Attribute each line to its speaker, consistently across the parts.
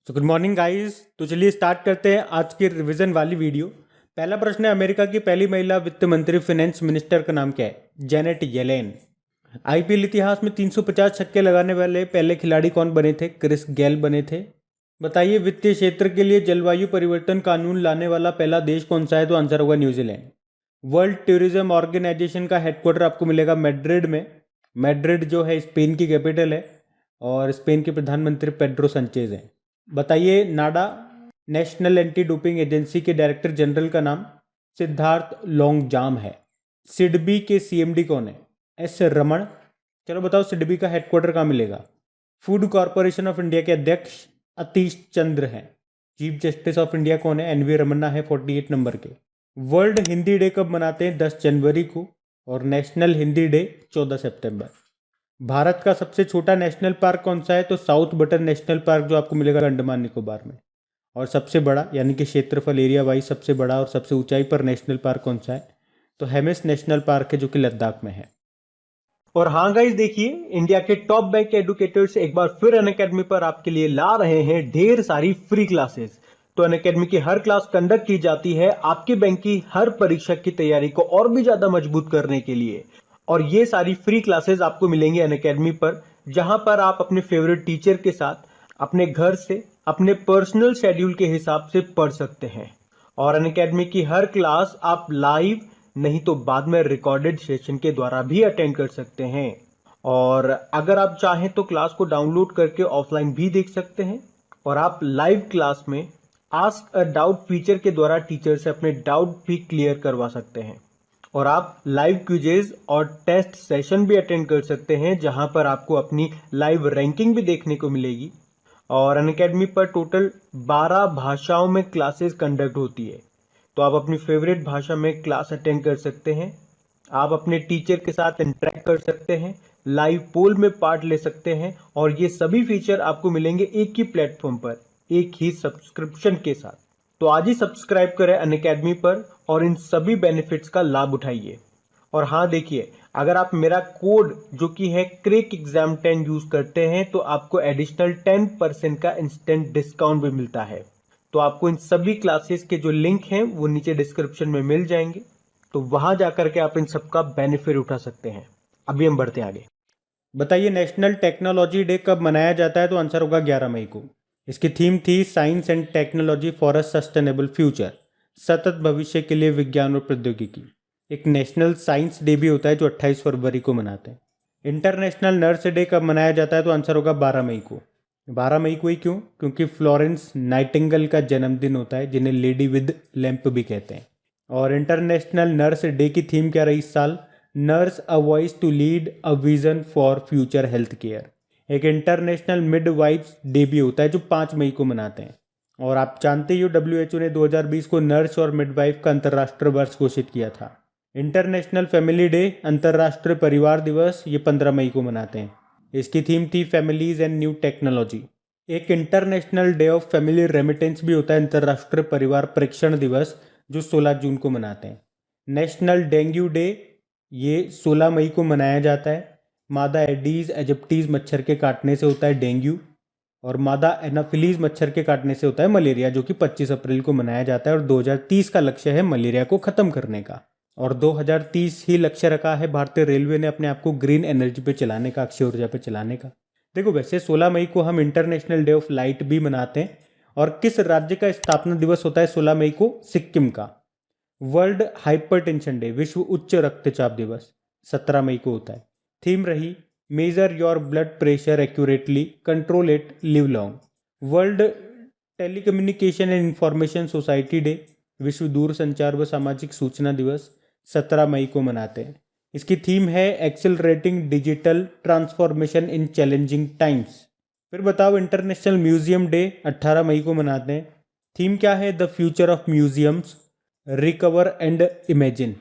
Speaker 1: तो good morning guys. तो चलिए स्टार्ट करते हैं आज की रिवीजन वाली वीडियो। पहला प्रश्न है, अमेरिका की पहली महिला वित्त मंत्री फाइनेंस मिनिस्टर का नाम क्या है? Janet Yellen. आईपीएल इतिहास में 350 छक्के लगाने वाले पहले खिलाड़ी कौन बने थे? क्रिस गेल बने थे। बताइए, वित्तीय क्षेत्र के लिए जलवायु परिवर्तन कानून लाने वाला पहला देश कौन सा है? तो आंसर होगा न्यूजीलैंड। वर्ल्ड टूरिज्म ऑर्गेनाइजेशन का हेडक्वार्टर आपको मिलेगा मैड्रिड में। मैड्रिड जो है स्पेन की कैपिटल है और स्पेन के प्रधानमंत्री पेड्रो संचेज हैं। बताइए, नाडा नेशनल एंटी डोपिंग एजेंसी के डायरेक्टर जनरल का नाम सिद्धार्थ लोंगजाम है। सिडबी के सीएमडी कौन है? एस रमन। चलो बताओ, सिडबी का हेडक्वार्टर कहाँ मिलेगा? फूड कॉरपोरेशन ऑफ इंडिया के अध्यक्ष अतीश चंद्र हैं। चीफ जस्टिस ऑफ इंडिया कौन है? एनवी रमन्ना है 48 नंबर के। वर्ल्ड हिंदी डे कब मनाते हैं? 10 जनवरी को। और नेशनल हिंदी डे 14 सितंबर। भारत का सबसे छोटा नेशनल पार्क कौन सा है? तो साउथ बटन नेशनल पार्क, जो आपको मिलेगा अंडमान निकोबार में। और सबसे बड़ा यानी कि क्षेत्रफल एरिया वाइज सबसे बड़ा और सबसे ऊंचाई पर नेशनल पार्क कौन सा है? तो हेमिस नेशनल पार्क है, जो कि लद्दाख में है। और हाँ गाइस, देखिए इंडिया के टॉप बैंक एडुकेटर्स एक बार फिर अनअकैडमी पर आपके लिए ला रहे हैं ढेर सारी फ्री क्लासेस। तो अनअकैडमी की हर क्लास कंडक्ट की जाती है आपके बैंक की हर परीक्षा की तैयारी को और भी ज्यादा मजबूत करने के लिए। और ये सारी फ्री क्लासेस आपको मिलेंगी अनअकैडमी पर, जहां पर आप अपने फेवरेट टीचर के साथ अपने घर से अपने पर्सनल शेड्यूल के हिसाब से पढ़ सकते हैं। और अनअकैडमी की हर क्लास आप लाइव नहीं तो बाद में रिकॉर्डेड सेशन के द्वारा भी अटेंड कर सकते हैं। और अगर आप चाहें तो क्लास को डाउनलोड करके ऑफलाइन भी देख सकते हैं। और आप लाइव क्लास में आस्क अ डाउट फीचर के द्वारा टीचर से अपने डाउट भी क्लियर करवा सकते हैं। और आप लाइव क्विजेज और टेस्ट सेशन भी अटेंड कर सकते हैं, जहां पर आपको अपनी लाइव रैंकिंग भी देखने को मिलेगी। और अनअकैडमी पर टोटल 12 भाषाओं में क्लासेस कंडक्ट होती है। तो आप अपनी फेवरेट भाषा में क्लास अटेंड कर सकते हैं। आप अपने टीचर के साथ इंटरेक्ट कर सकते हैं, लाइव पोल में पार्ट ले सकते हैं। और ये सभी फीचर आपको मिलेंगे एक ही प्लेटफॉर्म पर, एक ही सब्सक्रिप्शन के साथ। तो आज ही सब्सक्राइब करें अनअकैडमी पर और इन सभी बेनिफिट्स का लाभ उठाइए। और हाँ देखिए, अगर आप मेरा कोड जो कि है क्रेक एग्जाम 10 यूज करते हैं तो आपको एडिशनल 10% का इंस्टेंट डिस्काउंट भी मिलता है। तो आपको इन सभी क्लासेस के जो लिंक हैं वो नीचे डिस्क्रिप्शन में मिल जाएंगे, तो वहां जाकर के आप इन सबका बेनिफिट उठा सकते हैं। अभी हम बढ़ते हैं आगे। बताइए, नेशनल टेक्नोलॉजी डे कब मनाया जाता है? तो आंसर होगा 11 मई को। इसकी थीम थी science and technology for a sustainable future, सतत भविष्य के लिए विज्ञान और प्रौद्योगिकी। एक नेशनल साइंस डे भी होता है जो 28 फरवरी को मनाते हैं। इंटरनेशनल नर्स डे कब मनाया जाता है? तो आंसर होगा 12 मई को। 12 मई को ही क्यों? क्योंकि फ्लोरेंस नाइटिंगेल का जन्मदिन होता है, जिन्हें लेडी विद लैंप भी कहते हैं। और इंटरनेशनल नर्स डे की थीम क्या रही इस साल? Nurse a voice to lead a vision for future health care. एक इंटरनेशनल मिडवाइफ्स डे भी होता है जो 5 मई को मनाते हैं। और आप जानते ही हो, डब्ल्यूएचओ ने 2020 को नर्स और मिडवाइफ का अंतर्राष्ट्रीय वर्ष घोषित किया था। इंटरनेशनल फैमिली डे, अंतर्राष्ट्रीय परिवार दिवस, ये 15 मई को मनाते हैं। इसकी थीम थी फैमिलीज एंड न्यू टेक्नोलॉजी। एक international day of family remittance भी होता है, अंतर्राष्ट्रीय परिवार प्रेक्षण दिवस, जो 16 जून को मनाते हैं। नेशनल डेंगू डे, ये 16 मई को मनाया जाता है। मादा एडीज एजिप्टीज मच्छर के काटने से होता है डेंगू, और मादा एनाफिलीज मच्छर के काटने से होता है मलेरिया, जो कि 25 अप्रैल को मनाया जाता है। और 2030 का लक्ष्य है मलेरिया को खत्म करने का। और 2030 ही लक्ष्य रखा है भारतीय रेलवे ने अपने आप को ग्रीन एनर्जी पे चलाने का, अक्षय ऊर्जा पे चलाने का। देखो, वैसे 16 मई को हम इंटरनेशनल डे ऑफ लाइट भी मनाते हैं। और किस राज्य का स्थापना दिवस होता है 16 मई को? सिक्किम का। वर्ल्ड हाइपरटेंशन डे, विश्व उच्च रक्तचाप दिवस, 17 मई को होता है। थीम रही major your blood pressure accurately, control it, live long. World telecommunication and information society day, विश्व दूरसंचार व सामाजिक सूचना दिवस, 17 मई को मनाते हैं। इसकी थीम है accelerating digital transformation in challenging times. फिर बताओ, इंटरनेशनल म्यूजियम डे 18 मई को मनाते हैं। थीम क्या है? The future of museums, recover and imagine.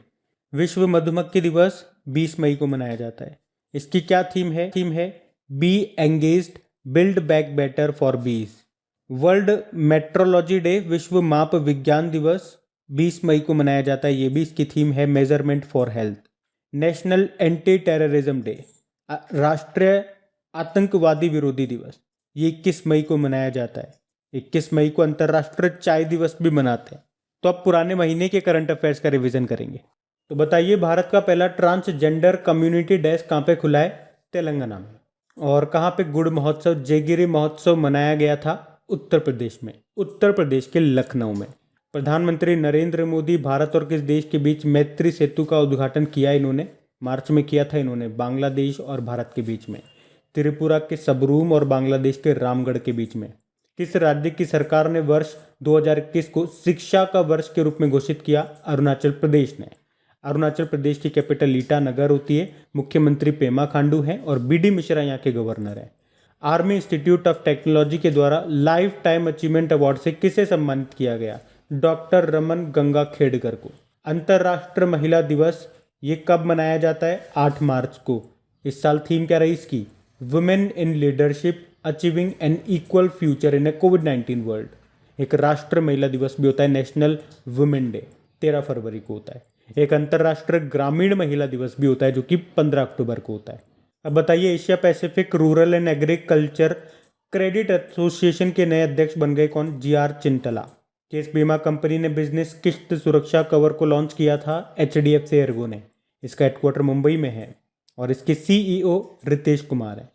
Speaker 1: विश्व मधुमक्खी दिवस 20 मई को मनाया जाता है। इसकी क्या थीम है? थीम है be engaged, build back better for bees. World metrology day, विश्व माप विज्ञान दिवस, 20 मई को मनाया जाता है। ये भी इसकी थीम है measurement for health. National anti terrorism day, राष्ट्रीय आतंकवादी विरोधी दिवस, ये 21 मई को मनाया जाता है। 21 मई को अंतर्राष्ट्रीय चाय दिवस भी मनाते हैं। तो अब पुराने महीने के करंट अफेयर्स का रिवीजन करेंगे। तो बताइए, भारत का पहला ट्रांसजेंडर कम्युनिटी डेस्क कहाँ पे खुला है? तेलंगाना में। और कहाँ पे गुड़ महोत्सव, जयगिरी महोत्सव मनाया गया था? उत्तर प्रदेश में, उत्तर प्रदेश के लखनऊ में। प्रधानमंत्री नरेंद्र मोदी भारत और किस देश के बीच मैत्री सेतु का उद्घाटन किया? इन्होंने मार्च में किया था, इन्होंने बांग्लादेश और भारत के बीच में, त्रिपुरा के सबरूम और बांग्लादेश के रामगढ़ के बीच में। किस राज्य की सरकार ने वर्ष 2021 को शिक्षा का वर्ष के रूप में घोषित किया? अरुणाचल प्रदेश ने। अरुणाचल प्रदेश की कैपिटल ईटानगर होती है, मुख्यमंत्री पेमा खांडू हैं और बीडी मिश्रा यहाँ के गवर्नर हैं। आर्मी इंस्टीट्यूट ऑफ टेक्नोलॉजी के द्वारा लाइफ टाइम अचीवमेंट अवार्ड से किसे सम्मानित किया गया? डॉक्टर रमन गंगा खेडकर को। अंतर्राष्ट्रीय महिला दिवस ये कब मनाया जाता है? 8 मार्च को। इस साल थीम क्या रही इसकी? Women in leadership achieving an equal future in a कोविड-19 वर्ल्ड। एक राष्ट्रीय महिला दिवस भी होता है, नेशनल वुमेन डे, 13 फरवरी को होता है। एक अंतर्राष्ट्रीय ग्रामीण महिला दिवस भी होता है जो कि 15 अक्टूबर को होता है। अब बताइए, Asia Pacific rural and agriculture credit association के नए अध्यक्ष बन गए कौन? GR चिंटला। किस बीमा कंपनी ने बिजनेस किस्त सुरक्षा कवर को लॉन्च किया था? HDFC एर्गो ने। इसका हेडक्वार्टर मुंबई में है और इसके CEO रितेश कुमार है।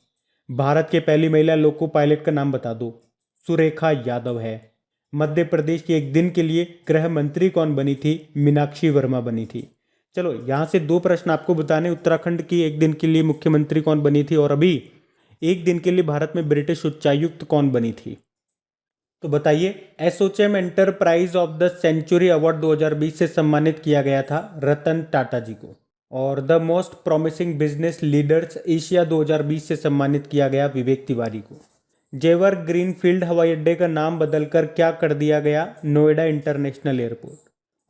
Speaker 1: भारत के पहली महिला लोको पायलट का नाम बता दो। सुरेखा यादव है। मध्य प्रदेश की एक दिन के लिए गृह मंत्री कौन बनी थी? मीनाक्षी वर्मा बनी थी। चलो, यहाँ से 2 प्रश्न आपको बताने। उत्तराखंड की एक दिन के लिए मुख्यमंत्री कौन बनी थी? और अभी एक दिन के लिए भारत में ब्रिटिश उच्चायुक्त कौन बनी थी? तो बताइए, ASSOCHAM enterprise of the century award 2020 से सम्मानित किया गया था रतन टाटा जी को। और the most promising business leaders Asia 2020 से सम्मानित किया गया विवेक तिवारी को। जेवर ग्रीनफील्ड हवाई अड्डे का नाम बदलकर क्या कर दिया गया? Noida international airport.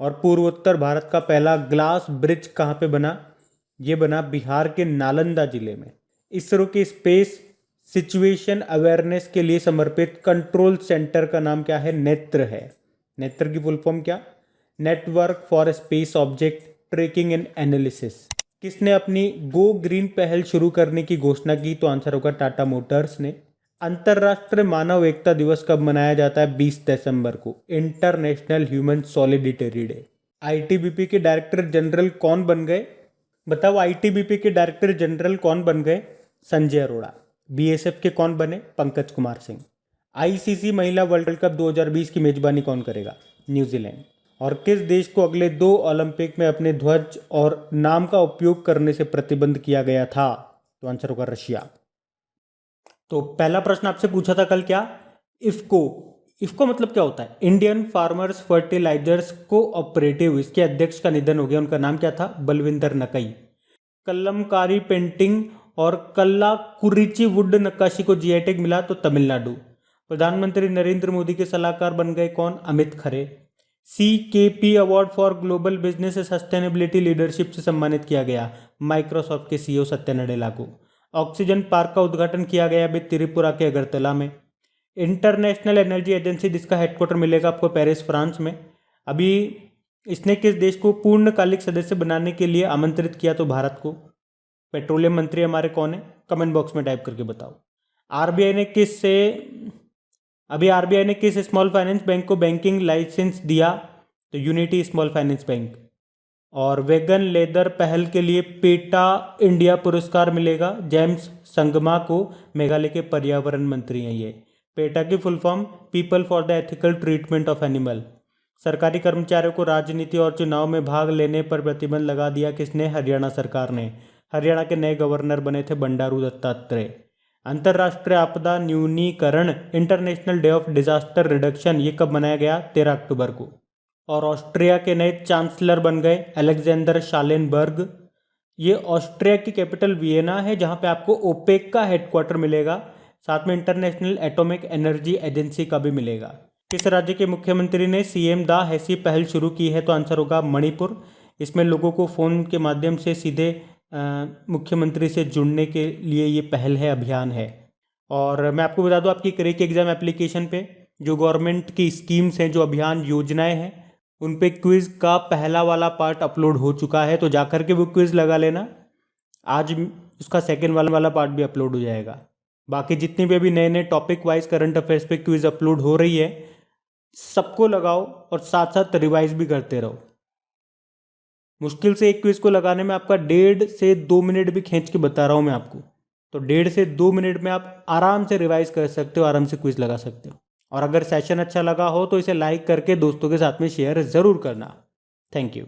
Speaker 1: और पूर्वोत्तर भारत का पहला ग्लास ब्रिज कहाँ पे बना? ये बना बिहार के नालंदा जिले में। इसरो के स्पेस सिचुएशन अवेयरनेस के लिए समर्पित कंट्रोल सेंटर का नाम क्या है? नेत्र है। नेत्र की फुल फॉर्म क्या? Network for space object tracking and analysis. किसने अपनी गो ग्रीन पहल शुरू करने की घोषणा की? तो आंसर होगा टाटा मोटर्स ने। अंतर्राष्ट्रीय मानव एकता दिवस कब मनाया जाता है? 20 दिसंबर को, इंटरनेशनल ह्यूमन सॉलिडिटरी डे। ITBP के डायरेक्टर जनरल कौन बन गए? बताओ, ITBP के डायरेक्टर जनरल कौन बन गए? संजय अरोड़ा। BSF के कौन बने? पंकज कुमार सिंह। ICC महिला वर्ल्ड कप 2020 की मेजबानी कौन करेगा? न्यूजीलैंड। और किस देश को अगले 2 ओलंपिक में अपने ध्वज और नाम का उपयोग करने से प्रतिबंध किया गया था? तो आंसर होगा रशिया। तो पहला प्रश्न आपसे पूछा था कल, क्या? इफ्को मतलब क्या होता है? Indian farmers fertilisers cooperative. इसके अध्यक्ष का निधन हो गया। उनका नाम क्या था? बलविंदर नकई। कलमकारी पेंटिंग और कल्लाकुरिची वुड नक्काशी को GI टैग मिला तो तमिलनाडु। प्रधानमंत्री नरेंद्र मोदी के सलाहकार बन गए कौन? Amit Khare. CKP award for global business sustainability leadership से सम्मानित किया गया माइक्रोसॉफ्ट के CEO सत्या नडेला को। ऑक्सीजन पार्क का उद्घाटन किया गया अभी त्रिपुरा के अगरतला में। इंटरनेशनल एनर्जी एजेंसी, जिसका हेडक्वार्टर मिलेगा आपको पेरिस फ्रांस में, अभी इसने किस देश को पूर्णकालिक सदस्य बनाने के लिए आमंत्रित किया? तो भारत को। पेट्रोलियम मंत्री हमारे कौन है? कमेंट बॉक्स में टाइप करके बताओ। RBI ने किस स्मॉल फाइनेंस बैंक को बैंकिंग लाइसेंस दिया? तो यूनिटी स्मॉल फाइनेंस बैंक। और वेगन लेदर पहल के लिए पेटा इंडिया पुरस्कार मिलेगा जेम्स संगमा को। मेघालय के पर्यावरण मंत्री हैं ये। पेटा की full form people for the ethical treatment of animal. सरकारी कर्मचारियों को राजनीति और चुनाव में भाग लेने पर प्रतिबंध लगा दिया किसने? हरियाणा सरकार ने। हरियाणा के नए गवर्नर बने थे बंडारू दत्तात्रेय। अंतर्राष्ट्रीय आपदा न्यूनीकरण, international day of disaster reduction, ये कब मनाया गया? 13 अक्टूबर को। और ऑस्ट्रिया के नए चांसलर बन गए अलेक्जेंडर शालेनबर्ग। ये ऑस्ट्रिया की कैपिटल वियना है, जहां पे आपको ओपेक का हेडक्वार्टर मिलेगा। साथ में इंटरनेशनल एटॉमिक एनर्जी एजेंसी का भी मिलेगा। किस राज्य के मुख्यमंत्री ने CM दा हैसी पहल शुरू की है? तो आंसर होगा मणिपुर। इसमें लोगों को फ़ोन के माध्यम से सीधे मुख्यमंत्री से जुड़ने के लिए ये पहल है, अभियान है। और मैं आपको बता दूं, आपकी क्रेक एग्जाम एप्लीकेशन पे जो गवर्नमेंट की स्कीम्स हैं, जो अभियान योजनाएं हैं, उन पे क्विज़ का पहला वाला पार्ट अपलोड हो चुका है, तो जाकर के वो क्विज़ लगा लेना। आज उसका सेकेंड वाला पार्ट भी अपलोड हो जाएगा। बाकी जितनी भी अभी नए नए टॉपिक वाइज करंट अफेयर्स पे क्विज अपलोड हो रही है, सबको लगाओ और साथ साथ रिवाइज भी करते रहो। मुश्किल से एक क्विज को लगाने में आपका 1.5 से 2 मिनट भी खींच के बता रहा हूँ मैं आपको। तो 1.5 से 2 मिनट में आप आराम से रिवाइज कर सकते हो, आराम से क्विज लगा सकते हो। और अगर सेशन अच्छा लगा हो तो इसे लाइक करके दोस्तों के साथ में शेयर ज़रूर करना। Thank you.